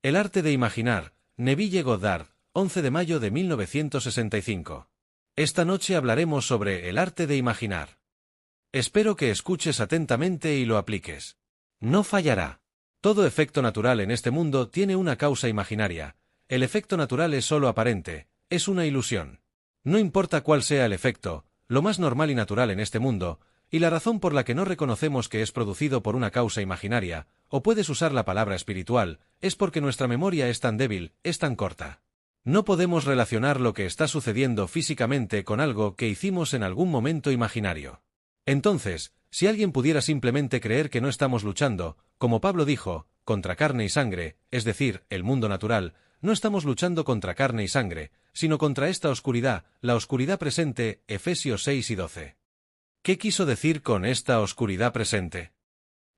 El arte de imaginar, Neville Goddard, 11 de mayo de 1965. Esta noche hablaremos sobre el arte de imaginar. Espero que escuches atentamente y lo apliques. No fallará. Todo efecto natural en este mundo tiene una causa imaginaria. El efecto natural es solo aparente, es una ilusión. No importa cuál sea el efecto, lo más normal y natural en este mundo, y la razón por la que no reconocemos que es producido por una causa imaginaria, o puedes usar la palabra espiritual, es porque nuestra memoria es tan débil, es tan corta. No podemos relacionar lo que está sucediendo físicamente con algo que hicimos en algún momento imaginario. Entonces, si alguien pudiera simplemente creer que no estamos luchando, como Pablo dijo, contra carne y sangre, es decir, el mundo natural, no estamos luchando contra carne y sangre, sino contra esta oscuridad, la oscuridad presente, Efesios 6 y 12. ¿Qué quiso decir con esta oscuridad presente?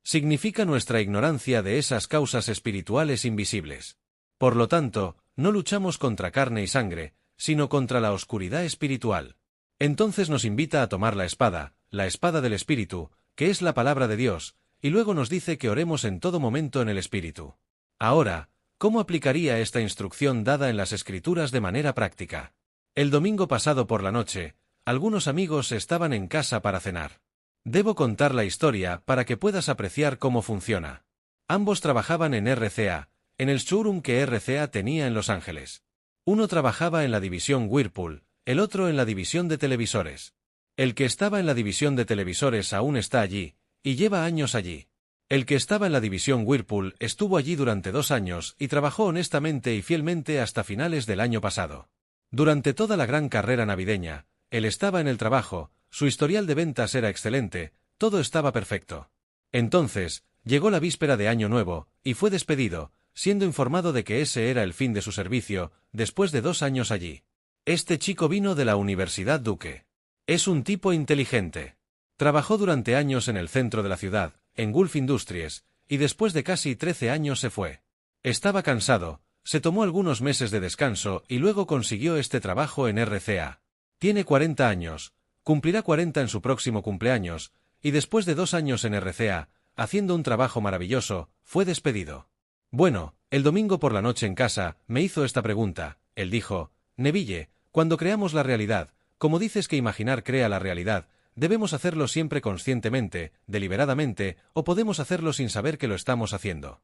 Significa nuestra ignorancia de esas causas espirituales invisibles. Por lo tanto, no luchamos contra carne y sangre, sino contra la oscuridad espiritual. Entonces nos invita a tomar la espada del Espíritu, que es la palabra de Dios, y luego nos dice que oremos en todo momento en el Espíritu. Ahora, ¿cómo aplicaría esta instrucción dada en las Escrituras de manera práctica? El domingo pasado por la noche, algunos amigos estaban en casa para cenar. Debo contar la historia para que puedas apreciar cómo funciona. Ambos trabajaban en RCA, en el showroom que RCA tenía en Los Ángeles. Uno trabajaba en la división Whirlpool, el otro en la división de televisores. El que estaba en la división de televisores aún está allí, y lleva años allí. El que estaba en la división Whirlpool estuvo allí durante 2 años y trabajó honestamente y fielmente hasta finales del año pasado. Durante toda la gran carrera navideña, él estaba en el trabajo, su historial de ventas era excelente, todo estaba perfecto. Entonces, llegó la víspera de Año Nuevo, y fue despedido, siendo informado de que ese era el fin de su servicio, después de 2 años allí. Este chico vino de la Universidad Duke. Es un tipo inteligente. Trabajó durante años en el centro de la ciudad, en Gulf Industries, y después de casi 13 años se fue. Estaba cansado, se tomó algunos meses de descanso y luego consiguió este trabajo en RCA. Tiene 40 años, cumplirá 40 en su próximo cumpleaños, y después de 2 años en RCA, haciendo un trabajo maravilloso, fue despedido. Bueno, el domingo por la noche en casa, me hizo esta pregunta. Él dijo: Neville, cuando creamos la realidad, como dices que imaginar crea la realidad, ¿debemos hacerlo siempre conscientemente, deliberadamente, o podemos hacerlo sin saber que lo estamos haciendo?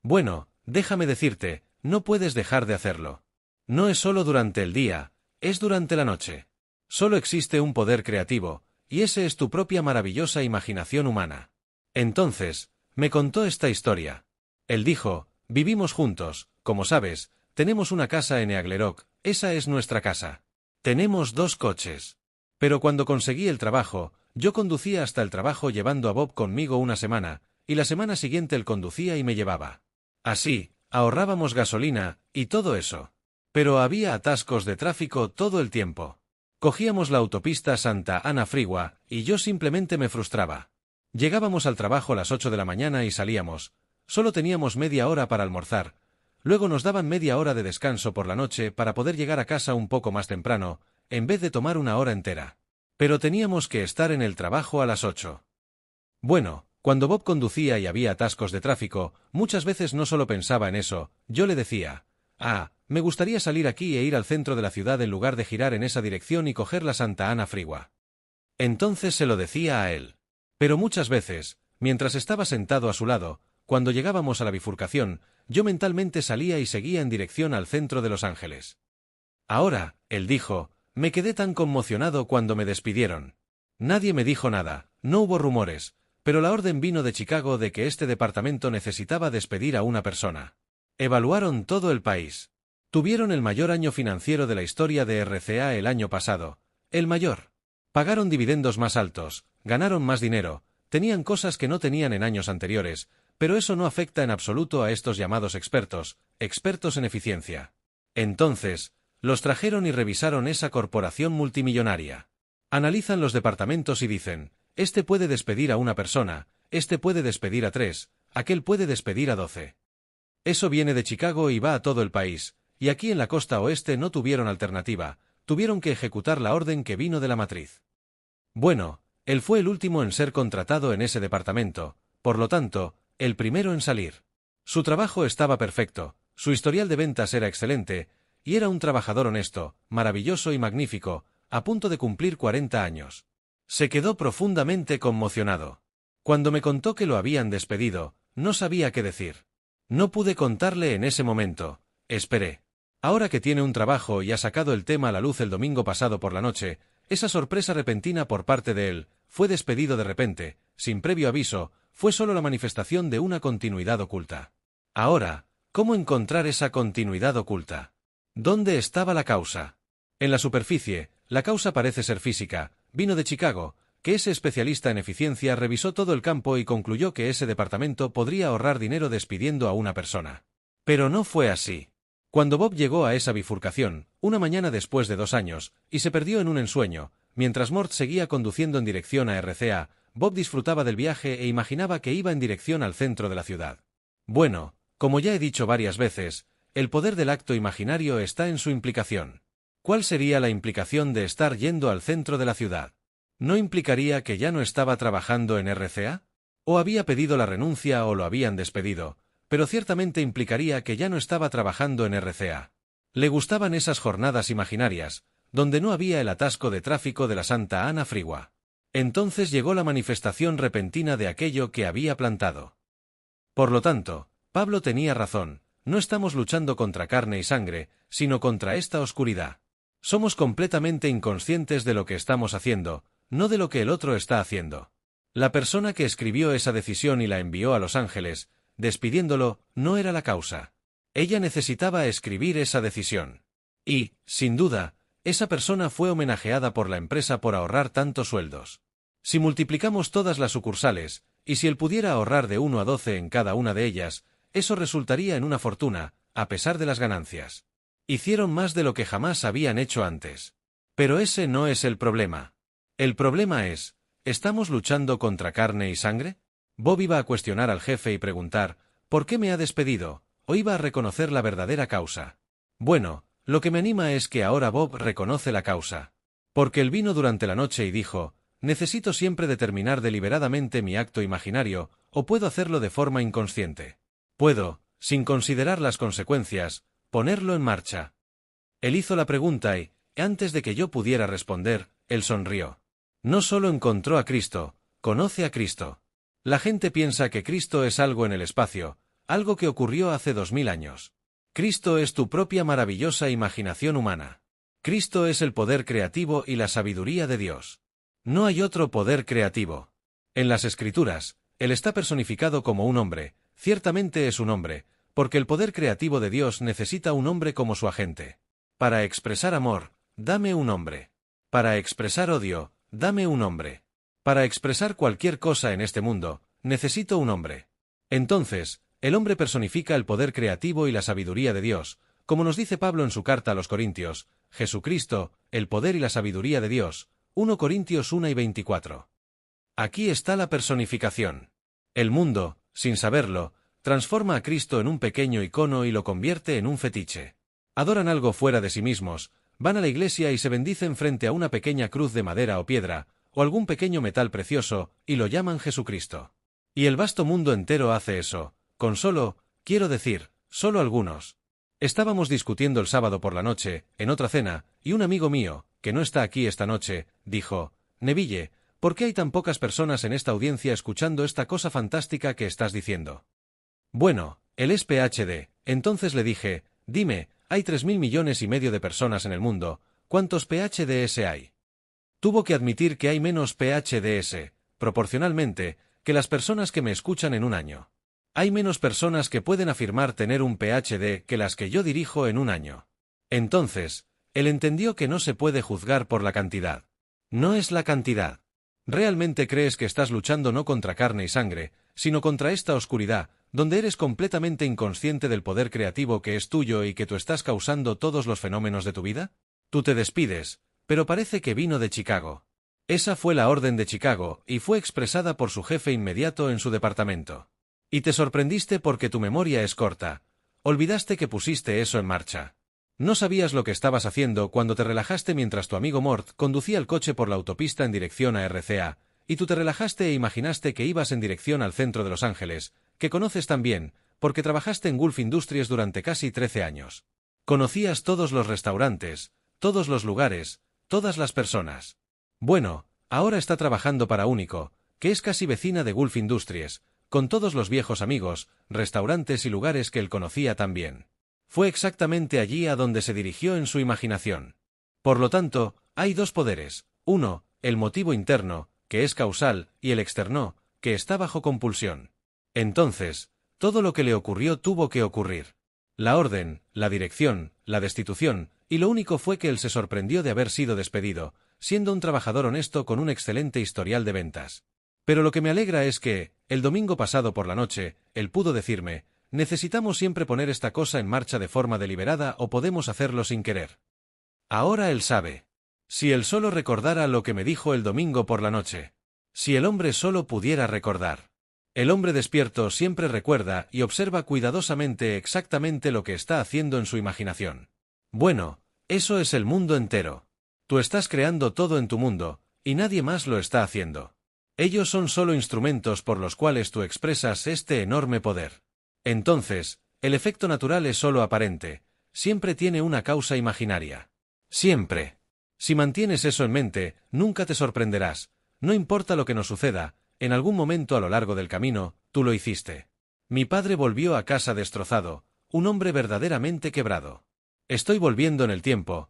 Bueno, déjame decirte, no puedes dejar de hacerlo. No es solo durante el día, es durante la noche. Solo existe un poder creativo, y ese es tu propia maravillosa imaginación humana. Entonces, me contó esta historia. Él dijo: vivimos juntos, como sabes, tenemos una casa en Eaglerock, esa es nuestra casa. Tenemos 2 coches. Pero cuando conseguí el trabajo, yo conducía hasta el trabajo llevando a Bob conmigo una semana, y la semana siguiente él conducía y me llevaba. Así, ahorrábamos gasolina, y todo eso. Pero había atascos de tráfico todo el tiempo. Cogíamos la autopista Santa Ana Freeway, y yo simplemente me frustraba. Llegábamos al trabajo a las 8 de la mañana y salíamos. Solo teníamos media hora para almorzar. Luego nos daban media hora de descanso por la noche para poder llegar a casa un poco más temprano, en vez de tomar una hora entera. Pero teníamos que estar en el trabajo a las 8. Bueno, cuando Bob conducía y había atascos de tráfico, muchas veces no solo pensaba en eso, yo le decía: me gustaría salir aquí e ir al centro de la ciudad en lugar de girar en esa dirección y coger la Santa Ana Freeway. Entonces se lo decía a él. Pero muchas veces, mientras estaba sentado a su lado, cuando llegábamos a la bifurcación, yo mentalmente salía y seguía en dirección al centro de Los Ángeles. Ahora, él dijo, me quedé tan conmocionado cuando me despidieron. Nadie me dijo nada, no hubo rumores, pero la orden vino de Chicago de que este departamento necesitaba despedir a una persona. Evaluaron todo el país. Tuvieron el mayor año financiero de la historia de RCA el año pasado, el mayor. Pagaron dividendos más altos, ganaron más dinero, tenían cosas que no tenían en años anteriores, pero eso no afecta en absoluto a estos llamados expertos en eficiencia. Entonces, los trajeron y revisaron esa corporación multimillonaria. Analizan los departamentos y dicen: este puede despedir a una persona, este puede despedir a 3, aquel puede despedir a 12. Eso viene de Chicago y va a todo el país, y aquí en la costa oeste no tuvieron alternativa, tuvieron que ejecutar la orden que vino de la matriz. Bueno, él fue el último en ser contratado en ese departamento, por lo tanto, el primero en salir. Su trabajo estaba perfecto, Su historial de ventas era excelente, y era un trabajador honesto, maravilloso y magnífico, a punto de cumplir 40 años. Se quedó profundamente conmocionado. Cuando me contó que lo habían despedido, no sabía qué decir. No pude contarle en ese momento. Esperé. Ahora que tiene un trabajo y ha sacado el tema a la luz el domingo pasado por la noche, esa sorpresa repentina por parte de él, fue despedido de repente, sin previo aviso, fue solo la manifestación de una continuidad oculta. Ahora, ¿cómo encontrar esa continuidad oculta? ¿Dónde estaba la causa? En la superficie, la causa parece ser física. Vino de Chicago, que ese especialista en eficiencia revisó todo el campo y concluyó que ese departamento podría ahorrar dinero despidiendo a una persona. Pero no fue así. Cuando Bob llegó a esa bifurcación, una mañana después de 2 años, y se perdió en un ensueño, mientras Mort seguía conduciendo en dirección a RCA, Bob disfrutaba del viaje e imaginaba que iba en dirección al centro de la ciudad. Bueno, como ya he dicho varias veces, el poder del acto imaginario está en su implicación. ¿Cuál sería la implicación de estar yendo al centro de la ciudad? ¿No implicaría que ya no estaba trabajando en RCA? ¿O había pedido la renuncia o lo habían despedido? Pero ciertamente implicaría que ya no estaba trabajando en RCA. Le gustaban esas jornadas imaginarias, donde no había el atasco de tráfico de la Santa Ana Freeway. Entonces llegó la manifestación repentina de aquello que había plantado. Por lo tanto, Pablo tenía razón, no estamos luchando contra carne y sangre, sino contra esta oscuridad. Somos completamente inconscientes de lo que estamos haciendo, no de lo que el otro está haciendo. La persona que escribió esa decisión y la envió a Los Ángeles, despidiéndolo, no era la causa. Ella necesitaba escribir esa decisión. Y, sin duda, esa persona fue homenajeada por la empresa por ahorrar tantos sueldos. Si multiplicamos todas las sucursales, y si él pudiera ahorrar de 1 a 12 en cada una de ellas, eso resultaría en una fortuna, a pesar de las ganancias. Hicieron más de lo que jamás habían hecho antes. Pero ese no es el problema. El problema es, ¿estamos luchando contra carne y sangre? Bob iba a cuestionar al jefe y preguntar, ¿por qué me ha despedido? O iba a reconocer la verdadera causa. Bueno, lo que me anima es que ahora Bob reconoce la causa. Porque él vino durante la noche y dijo, necesito siempre determinar deliberadamente mi acto imaginario, o puedo hacerlo de forma inconsciente. Puedo, sin considerar las consecuencias, ponerlo en marcha. Él hizo la pregunta y, antes de que yo pudiera responder, él sonrió. No solo encontró a Cristo, conoce a Cristo. La gente piensa que Cristo es algo en el espacio, algo que ocurrió hace 2000 años. Cristo es tu propia maravillosa imaginación humana. Cristo es el poder creativo y la sabiduría de Dios. No hay otro poder creativo. En las Escrituras, Él está personificado como un hombre, ciertamente es un hombre, porque el poder creativo de Dios necesita un hombre como su agente. Para expresar amor, dame un hombre. Para expresar odio, dame un hombre. Para expresar cualquier cosa en este mundo, necesito un hombre. Entonces, el hombre personifica el poder creativo y la sabiduría de Dios, como nos dice Pablo en su carta a los Corintios, Jesucristo, el poder y la sabiduría de Dios, 1 Corintios 1 y 24. Aquí está la personificación. El mundo, sin saberlo, transforma a Cristo en un pequeño icono y lo convierte en un fetiche. Adoran algo fuera de sí mismos, van a la iglesia y se bendicen frente a una pequeña cruz de madera o piedra, o algún pequeño metal precioso, y lo llaman Jesucristo. Y el vasto mundo entero hace eso, con quiero decir, solo algunos. Estábamos discutiendo el sábado por la noche, en otra cena, y un amigo mío, que no está aquí esta noche, dijo, Neville, ¿por qué hay tan pocas personas en esta audiencia escuchando esta cosa fantástica que estás diciendo? Bueno, él es PhD, entonces le dije, dime, hay 3.000 millones y medio de personas en el mundo, ¿cuántos PhDs hay? Tuvo que admitir que hay menos PhDs, proporcionalmente, que las personas que me escuchan en un año. Hay menos personas que pueden afirmar tener un PhD que las que yo dirijo en un año. Entonces, él entendió que no se puede juzgar por la cantidad. No es la cantidad. ¿Realmente crees que estás luchando no contra carne y sangre, sino contra esta oscuridad, donde eres completamente inconsciente del poder creativo que es tuyo y que tú estás causando todos los fenómenos de tu vida? Tú te despides, pero parece que vino de Chicago. Esa fue la orden de Chicago y fue expresada por su jefe inmediato en su departamento. Y te sorprendiste porque tu memoria es corta. Olvidaste que pusiste eso en marcha. No sabías lo que estabas haciendo cuando te relajaste mientras tu amigo Mort conducía el coche por la autopista en dirección a RCA, y tú te relajaste e imaginaste que ibas en dirección al centro de Los Ángeles, que conoces tan bien, porque trabajaste en Gulf Industries durante casi 13 años. Conocías todos los restaurantes, todos los lugares, todas las personas. Bueno, ahora está trabajando para Único, que es casi vecina de Gulf Industries, con todos los viejos amigos, restaurantes y lugares que él conocía tan bien. Fue exactamente allí a donde se dirigió en su imaginación. Por lo tanto, hay dos poderes: uno, el motivo interno, que es causal, y el externo, que está bajo compulsión. Entonces, todo lo que le ocurrió tuvo que ocurrir. La orden, la dirección, la destitución, y lo único fue que él se sorprendió de haber sido despedido, siendo un trabajador honesto con un excelente historial de ventas. Pero lo que me alegra es que, el domingo pasado por la noche, él pudo decirme: necesitamos siempre poner esta cosa en marcha de forma deliberada o podemos hacerlo sin querer. Ahora él sabe. Si él solo recordara lo que me dijo el domingo por la noche. Si el hombre solo pudiera recordar. El hombre despierto siempre recuerda y observa cuidadosamente exactamente lo que está haciendo en su imaginación. Bueno, eso es el mundo entero. Tú estás creando todo en tu mundo, y nadie más lo está haciendo. Ellos son solo instrumentos por los cuales tú expresas este enorme poder. Entonces, el efecto natural es solo aparente, siempre tiene una causa imaginaria. Siempre. Si mantienes eso en mente, nunca te sorprenderás, no importa lo que nos suceda, en algún momento a lo largo del camino, tú lo hiciste. Mi padre volvió a casa destrozado, un hombre verdaderamente quebrado. Estoy volviendo en el tiempo,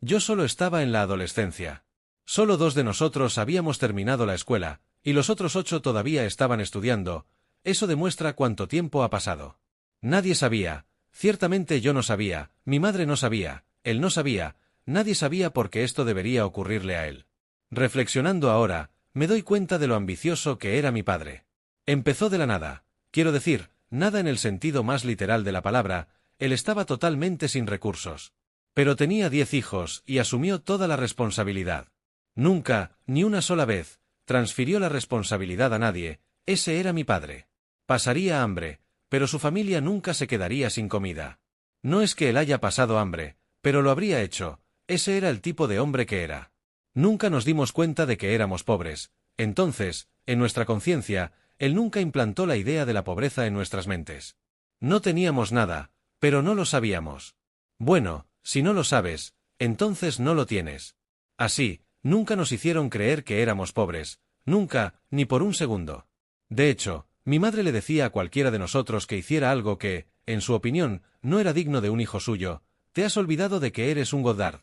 yo solo estaba en la adolescencia. Solo 2 de nosotros habíamos terminado la escuela, y los otros 8 todavía estaban estudiando. Eso demuestra cuánto tiempo ha pasado. Nadie sabía, ciertamente yo no sabía, mi madre no sabía, él no sabía, nadie sabía por qué esto debería ocurrirle a él. Reflexionando ahora, me doy cuenta de lo ambicioso que era mi padre. Empezó de la nada, quiero decir, nada en el sentido más literal de la palabra, él estaba totalmente sin recursos. Pero tenía 10 hijos y asumió toda la responsabilidad. Nunca, ni una sola vez, transfirió la responsabilidad a nadie, ese era mi padre. Pasaría hambre, pero su familia nunca se quedaría sin comida. No es que él haya pasado hambre, pero lo habría hecho, ese era el tipo de hombre que era. Nunca nos dimos cuenta de que éramos pobres, entonces, en nuestra conciencia, él nunca implantó la idea de la pobreza en nuestras mentes. No teníamos nada, pero no lo sabíamos. Bueno, si no lo sabes, entonces no lo tienes. Así, nunca nos hicieron creer que éramos pobres, nunca, ni por un segundo. De hecho, mi madre le decía a cualquiera de nosotros que hiciera algo que, en su opinión, no era digno de un hijo suyo: te has olvidado de que eres un Godard.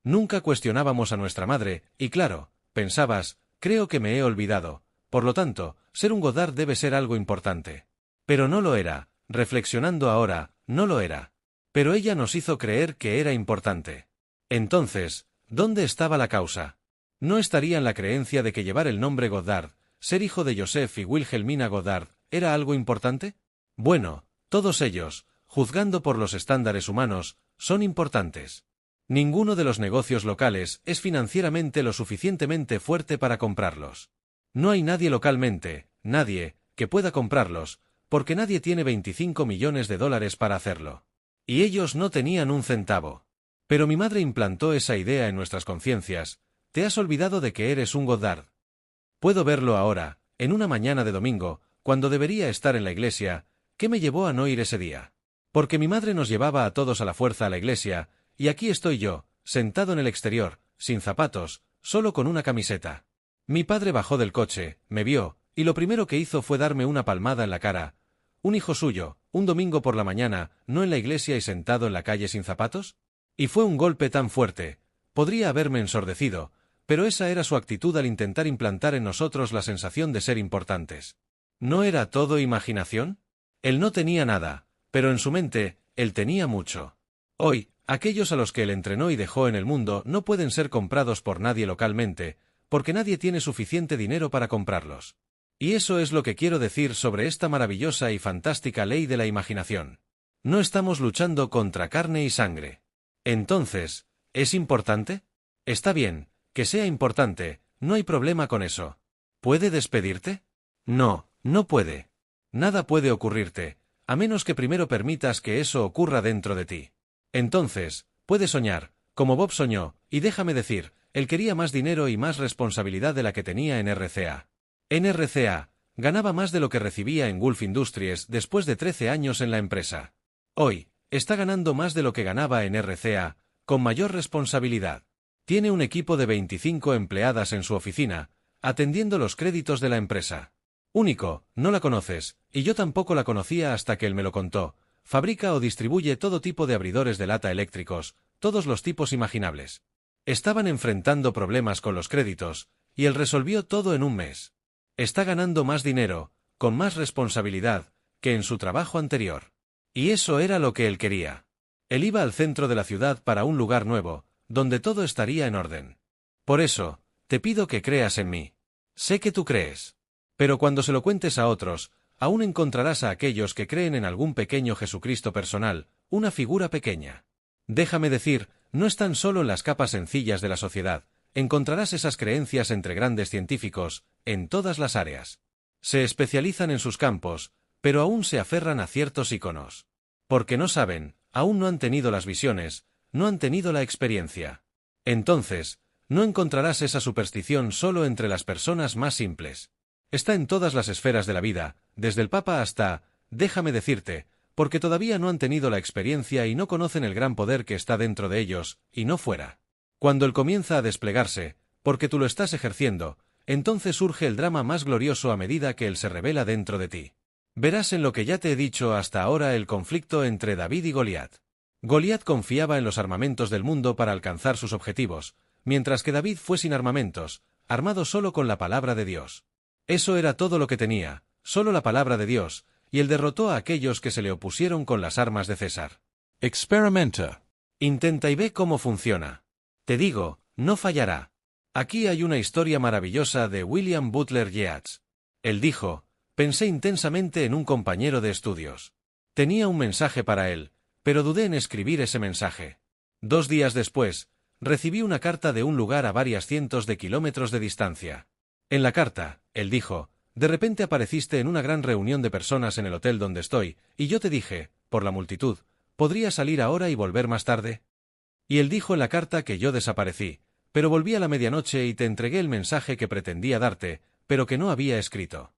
Nunca cuestionábamos a nuestra madre, y claro, pensabas, creo que me he olvidado, por lo tanto, ser un Godard debe ser algo importante. Pero no lo era, reflexionando ahora, no lo era. Pero ella nos hizo creer que era importante. Entonces, ¿dónde estaba la causa? ¿No estaría en la creencia de que llevar el nombre Godard, ser hijo de Joseph y Wilhelmina Godard, era algo importante? Bueno, todos ellos, juzgando por los estándares humanos, son importantes. Ninguno de los negocios locales es financieramente lo suficientemente fuerte para comprarlos. No hay nadie localmente, nadie, que pueda comprarlos, porque nadie tiene $25 millones para hacerlo. Y ellos no tenían un centavo. Pero mi madre implantó esa idea en nuestras conciencias: te has olvidado de que eres un Godard. Puedo verlo ahora, en una mañana de domingo, cuando debería estar en la iglesia. ¿Qué me llevó a no ir ese día? Porque mi madre nos llevaba a todos a la fuerza a la iglesia, y aquí estoy yo, sentado en el exterior, sin zapatos, solo con una camiseta. Mi padre bajó del coche, me vio, y lo primero que hizo fue darme una palmada en la cara. ¿Un hijo suyo, un domingo por la mañana, no en la iglesia y sentado en la calle sin zapatos? Y fue un golpe tan fuerte, podría haberme ensordecido, pero esa era su actitud al intentar implantar en nosotros la sensación de ser importantes. ¿No era todo imaginación? Él no tenía nada, pero en su mente, él tenía mucho. Hoy, aquellos a los que él entrenó y dejó en el mundo no pueden ser comprados por nadie localmente, porque nadie tiene suficiente dinero para comprarlos. Y eso es lo que quiero decir sobre esta maravillosa y fantástica ley de la imaginación. No estamos luchando contra carne y sangre. Entonces, ¿es importante? Está bien, que sea importante, no hay problema con eso. ¿Puede despedirte? No, no puede. Nada puede ocurrirte, a menos que primero permitas que eso ocurra dentro de ti. Entonces, puedes soñar, como Bob soñó, y déjame decir, él quería más dinero y más responsabilidad de la que tenía en RCA. NRCA, ganaba más de lo que recibía en Gulf Industries después de 13 años en la empresa. Hoy, está ganando más de lo que ganaba en RCA, con mayor responsabilidad. Tiene un equipo de 25 empleadas en su oficina, atendiendo los créditos de la empresa. Único, no la conoces, y yo tampoco la conocía hasta que él me lo contó. Fabrica o distribuye todo tipo de abridores de lata eléctricos, todos los tipos imaginables. Estaban enfrentando problemas con los créditos, y él resolvió todo en un mes. Está ganando más dinero, con más responsabilidad, que en su trabajo anterior. Y eso era lo que él quería. Él iba al centro de la ciudad para un lugar nuevo, donde todo estaría en orden. Por eso, te pido que creas en mí. Sé que tú crees. Pero cuando se lo cuentes a otros, aún encontrarás a aquellos que creen en algún pequeño Jesucristo personal, una figura pequeña. Déjame decir, no están solo en las capas sencillas de la sociedad, encontrarás esas creencias entre grandes científicos, en todas las áreas. Se especializan en sus campos, pero aún se aferran a ciertos íconos. Porque no saben, aún no han tenido las visiones, no han tenido la experiencia. Entonces, no encontrarás esa superstición solo entre las personas más simples. Está en todas las esferas de la vida, desde el Papa hasta, déjame decirte, porque todavía no han tenido la experiencia y no conocen el gran poder que está dentro de ellos, y no fuera. Cuando él comienza a desplegarse, porque tú lo estás ejerciendo, entonces surge el drama más glorioso a medida que él se revela dentro de ti. Verás en lo que ya te he dicho hasta ahora el conflicto entre David y Goliat. Goliat confiaba en los armamentos del mundo para alcanzar sus objetivos, mientras que David fue sin armamentos, armado solo con la palabra de Dios. Eso era todo lo que tenía, solo la palabra de Dios, y él derrotó a aquellos que se le opusieron con las armas de César. Experimenta. Intenta y ve cómo funciona. Te digo, no fallará. Aquí hay una historia maravillosa de William Butler Yeats. Él dijo, pensé intensamente en un compañero de estudios. Tenía un mensaje para él, pero dudé en escribir ese mensaje. 2 días después, recibí una carta de un lugar a varias cientos de kilómetros de distancia. En la carta, él dijo, de repente apareciste en una gran reunión de personas en el hotel donde estoy, y yo te dije, por la multitud, ¿podría salir ahora y volver más tarde? Y él dijo en la carta que yo desaparecí, pero volví a la medianoche y te entregué el mensaje que pretendía darte, pero que no había escrito.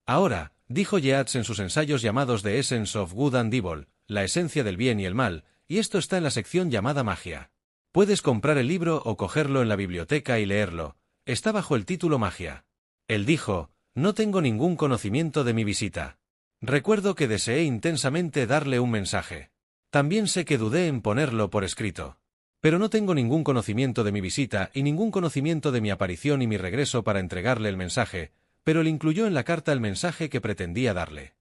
Ahora, dijo Yeats en sus ensayos llamados The Essence of Good and Evil, la esencia del bien y el mal, y esto está en la sección llamada Magia. Puedes comprar el libro o cogerlo en la biblioteca y leerlo, está bajo el título Magia. Él dijo, no tengo ningún conocimiento de mi visita. Recuerdo que deseé intensamente darle un mensaje. También sé que dudé en ponerlo por escrito. Pero no tengo ningún conocimiento de mi visita y ningún conocimiento de mi aparición y mi regreso para entregarle el mensaje, pero él incluyó en la carta el mensaje que pretendía darle.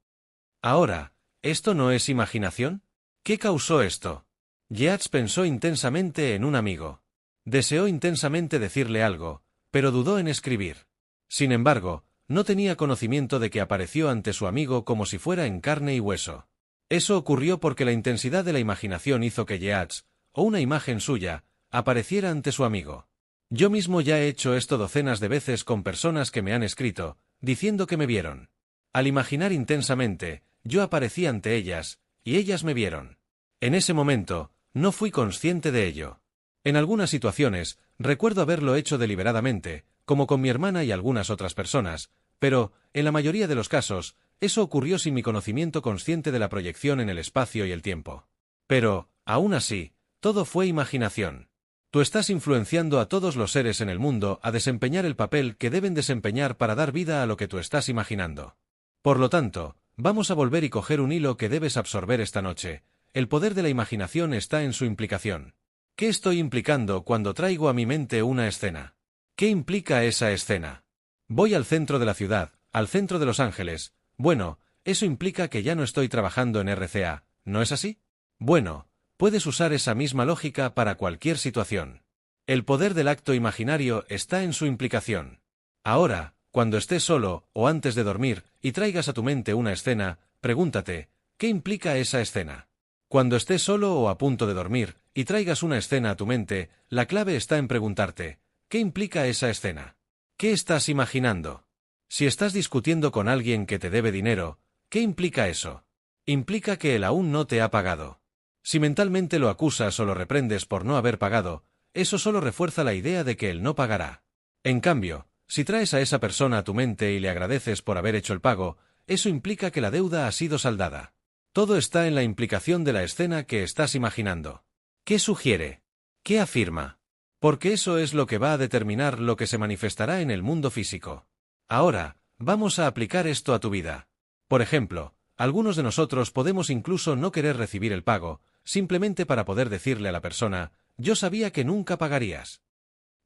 Ahora, ¿esto no es imaginación? ¿Qué causó esto? Yeats pensó intensamente en un amigo. Deseó intensamente decirle algo, pero dudó en escribir. Sin embargo, no tenía conocimiento de que apareció ante su amigo como si fuera en carne y hueso. Eso ocurrió porque la intensidad de la imaginación hizo que Yeats, o una imagen suya, apareciera ante su amigo. Yo mismo ya he hecho esto docenas de veces con personas que me han escrito, diciendo que me vieron. Al imaginar intensamente, yo aparecí ante ellas, y ellas me vieron. En ese momento, no fui consciente de ello. En algunas situaciones, recuerdo haberlo hecho deliberadamente, como con mi hermana y algunas otras personas, pero, en la mayoría de los casos, eso ocurrió sin mi conocimiento consciente de la proyección en el espacio y el tiempo. Pero, aún así, todo fue imaginación. Tú estás influenciando a todos los seres en el mundo a desempeñar el papel que deben desempeñar para dar vida a lo que tú estás imaginando. Por lo tanto, vamos a volver y coger un hilo que debes absorber esta noche. El poder de la imaginación está en su implicación. ¿Qué estoy implicando cuando traigo a mi mente una escena? ¿Qué implica esa escena? Voy al centro de la ciudad, al centro de Los Ángeles. Bueno, eso implica que ya no estoy trabajando en RCA, ¿no es así? Bueno, puedes usar esa misma lógica para cualquier situación. El poder del acto imaginario está en su implicación. Ahora, cuando estés solo, o antes de dormir, y traigas a tu mente una escena, pregúntate, ¿qué implica esa escena? Cuando estés solo o a punto de dormir, y traigas una escena a tu mente, la clave está en preguntarte, ¿qué implica esa escena? ¿Qué estás imaginando? Si estás discutiendo con alguien que te debe dinero, ¿qué implica eso? Implica que él aún no te ha pagado. Si mentalmente lo acusas o lo reprendes por no haber pagado, eso solo refuerza la idea de que él no pagará. En cambio, Si traes a esa persona a tu mente y le agradeces por haber hecho el pago, eso implica que la deuda ha sido saldada. Todo está en la implicación de la escena que estás imaginando. ¿Qué sugiere? ¿Qué afirma? Porque eso es lo que va a determinar lo que se manifestará en el mundo físico. Ahora, vamos a aplicar esto a tu vida. Por ejemplo, algunos de nosotros podemos incluso no querer recibir el pago, simplemente para poder decirle a la persona, yo sabía que nunca pagarías.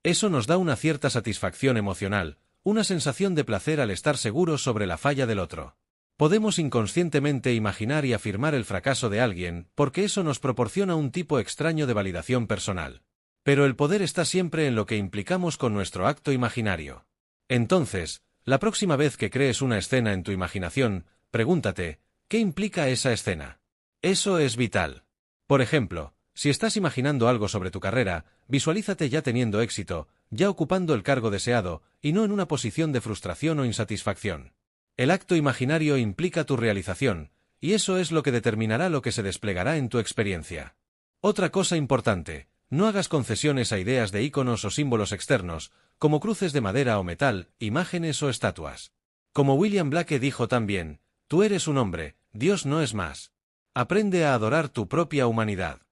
Eso nos da una cierta satisfacción emocional, una sensación de placer al estar seguros sobre la falla del otro. Podemos inconscientemente imaginar y afirmar el fracaso de alguien, porque eso nos proporciona un tipo extraño de validación personal. Pero el poder está siempre en lo que implicamos con nuestro acto imaginario. Entonces, la próxima vez que crees una escena en tu imaginación, pregúntate, ¿qué implica esa escena? Eso es vital. Por ejemplo, si estás imaginando algo sobre tu carrera, visualízate ya teniendo éxito, ya ocupando el cargo deseado, y no en una posición de frustración o insatisfacción. El acto imaginario implica tu realización, y eso es lo que determinará lo que se desplegará en tu experiencia. Otra cosa importante, no hagas concesiones a ideas de íconos o símbolos externos, como cruces de madera o metal, imágenes o estatuas. Como William Blake dijo también, tú eres un hombre, Dios no es más. Aprende a adorar tu propia humanidad.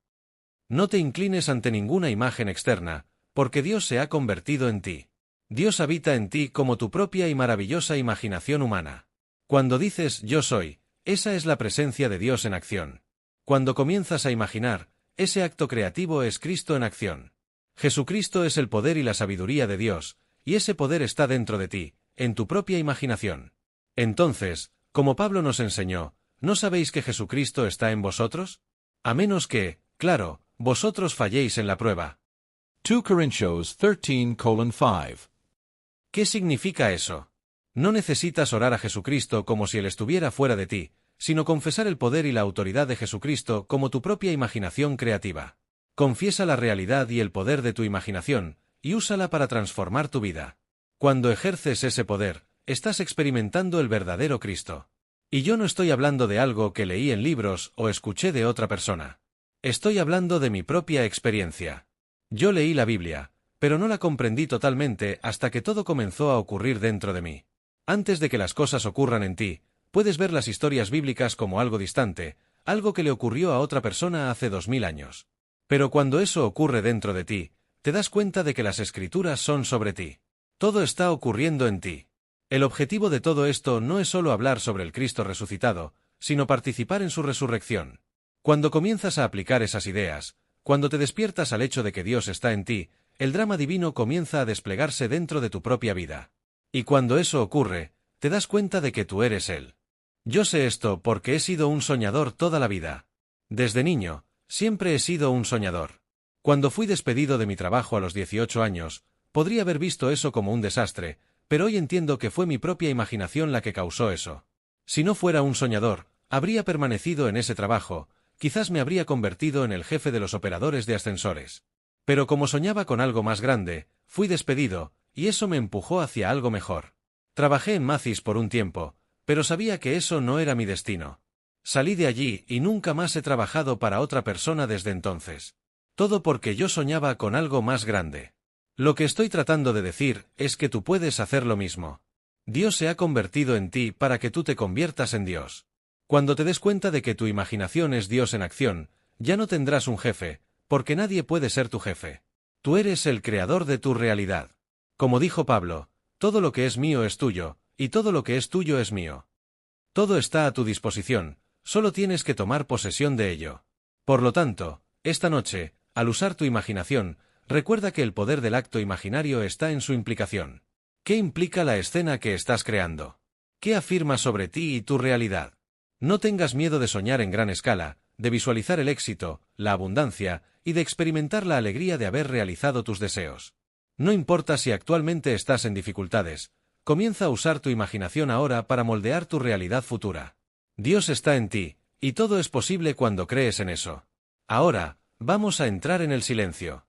No te inclines ante ninguna imagen externa, porque Dios se ha convertido en ti. Dios habita en ti como tu propia y maravillosa imaginación humana. Cuando dices yo soy, esa es la presencia de Dios en acción. Cuando comienzas a imaginar, ese acto creativo es Cristo en acción. Jesucristo es el poder y la sabiduría de Dios, y ese poder está dentro de ti, en tu propia imaginación. Entonces, como Pablo nos enseñó, ¿no sabéis que Jesucristo está en vosotros? A menos que, claro, vosotros falléis en la prueba. 2 Corinthians 13:5. ¿Qué significa eso? No necesitas orar a Jesucristo como si Él estuviera fuera de ti, sino confesar el poder y la autoridad de Jesucristo como tu propia imaginación creativa. Confiesa la realidad y el poder de tu imaginación, y úsala para transformar tu vida. Cuando ejerces ese poder, estás experimentando el verdadero Cristo. Y yo no estoy hablando de algo que leí en libros o escuché de otra persona. Estoy hablando de mi propia experiencia. Yo leí la Biblia, pero no la comprendí totalmente hasta que todo comenzó a ocurrir dentro de mí. Antes de que las cosas ocurran en ti, puedes ver las historias bíblicas como algo distante, algo que le ocurrió a otra persona hace 2000 años. Pero cuando eso ocurre dentro de ti, te das cuenta de que las escrituras son sobre ti. Todo está ocurriendo en ti. El objetivo de todo esto no es solo hablar sobre el Cristo resucitado, sino participar en su resurrección. Cuando comienzas a aplicar esas ideas, cuando te despiertas al hecho de que Dios está en ti, el drama divino comienza a desplegarse dentro de tu propia vida. Y cuando eso ocurre, te das cuenta de que tú eres Él. Yo sé esto porque he sido un soñador toda la vida. Desde niño, siempre he sido un soñador. Cuando fui despedido de mi trabajo a los 18 años, podría haber visto eso como un desastre, pero hoy entiendo que fue mi propia imaginación la que causó eso. Si no fuera un soñador, habría permanecido en ese trabajo, quizás me habría convertido en el jefe de los operadores de ascensores. Pero como soñaba con algo más grande, fui despedido, y eso me empujó hacia algo mejor. Trabajé en Macy's por un tiempo, pero sabía que eso no era mi destino. Salí de allí y nunca más he trabajado para otra persona desde entonces. Todo porque yo soñaba con algo más grande. Lo que estoy tratando de decir es que tú puedes hacer lo mismo. Dios se ha convertido en ti para que tú te conviertas en Dios. Cuando te des cuenta de que tu imaginación es Dios en acción, ya no tendrás un jefe, porque nadie puede ser tu jefe. Tú eres el creador de tu realidad. Como dijo Pablo, todo lo que es mío es tuyo, y todo lo que es tuyo es mío. Todo está a tu disposición, solo tienes que tomar posesión de ello. Por lo tanto, esta noche, al usar tu imaginación, recuerda que el poder del acto imaginario está en su implicación. ¿Qué implica la escena que estás creando? ¿Qué afirma sobre ti y tu realidad? No tengas miedo de soñar en gran escala, de visualizar el éxito, la abundancia, y de experimentar la alegría de haber realizado tus deseos. No importa si actualmente estás en dificultades, comienza a usar tu imaginación ahora para moldear tu realidad futura. Dios está en ti, y todo es posible cuando crees en eso. Ahora, vamos a entrar en el silencio.